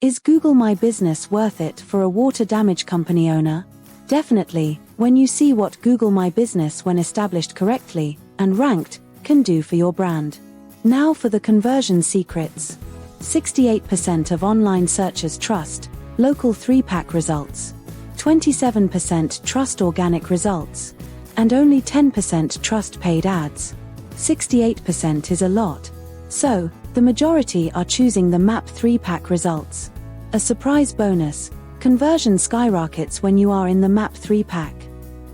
Is Google My Business worth it for a water damage company owner? Definitely, when you see what Google My Business, when established correctly and ranked, can do for your brand. Now for the conversion secrets. 68% of online searchers trust local 3-pack results. 27% trust organic results. And only 10% trust paid ads. 68% is a lot. So, the majority are choosing the MAP 3-pack results. A surprise bonus: conversion skyrockets when you are in the MAP 3-pack.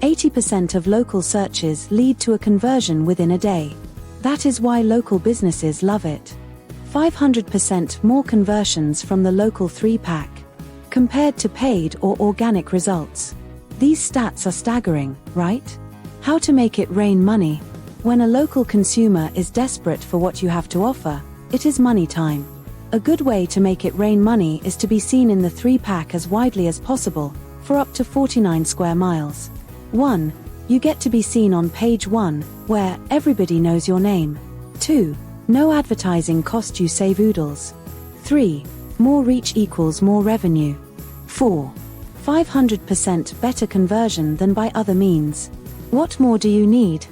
80% of local searches lead to a conversion within a day. That is why local businesses love it. 500% more conversions from the local 3-pack compared to paid or organic results. These stats are staggering, right? How to make it rain money. When a local consumer is desperate for what you have to offer, it is money time. A good way to make it rain money is to be seen in the 3-pack as widely as possible, for up to 49 square miles. 1. You get to be seen on page 1, where everybody knows your name. 2. No advertising cost, you save oodles. 3. More reach equals more revenue. 4. 500% better conversion than by other means. What more do you need?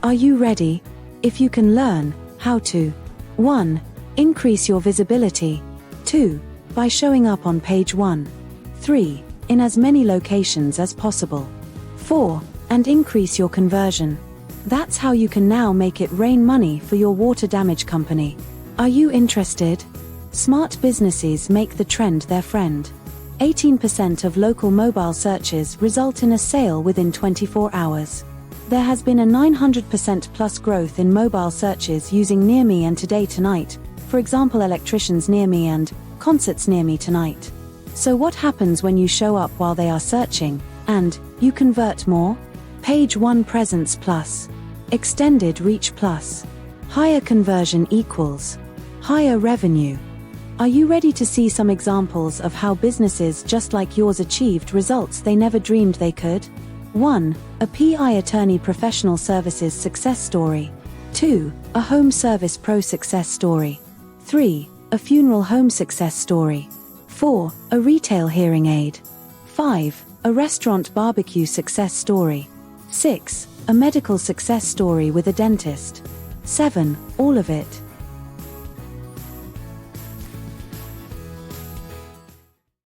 Are you ready? If you can learn how to 1. Increase your visibility. 2. By showing up on page 1. 3. In as many locations as possible. 4. And increase your conversion. That's how you can now make it rain money for your water damage company. Are you interested? Smart businesses make the trend their friend. 18% of local mobile searches result in a sale within 24 hours. There has been a 900% plus growth in mobile searches using Near Me and Today Tonight, for example electricians near me and concerts near me tonight. So what happens when you show up while they are searching, and you convert more? Page 1 presence plus. Extended reach plus. Higher conversion equals higher revenue. Are you ready to see some examples of how businesses just like yours achieved results they never dreamed they could? 1. A PI attorney professional services success story. 2. A home service pro success story. 3. A funeral home success story. 4. A retail hearing aid. 5. A restaurant barbecue success story. 6. A medical success story with a dentist. 7. All of it.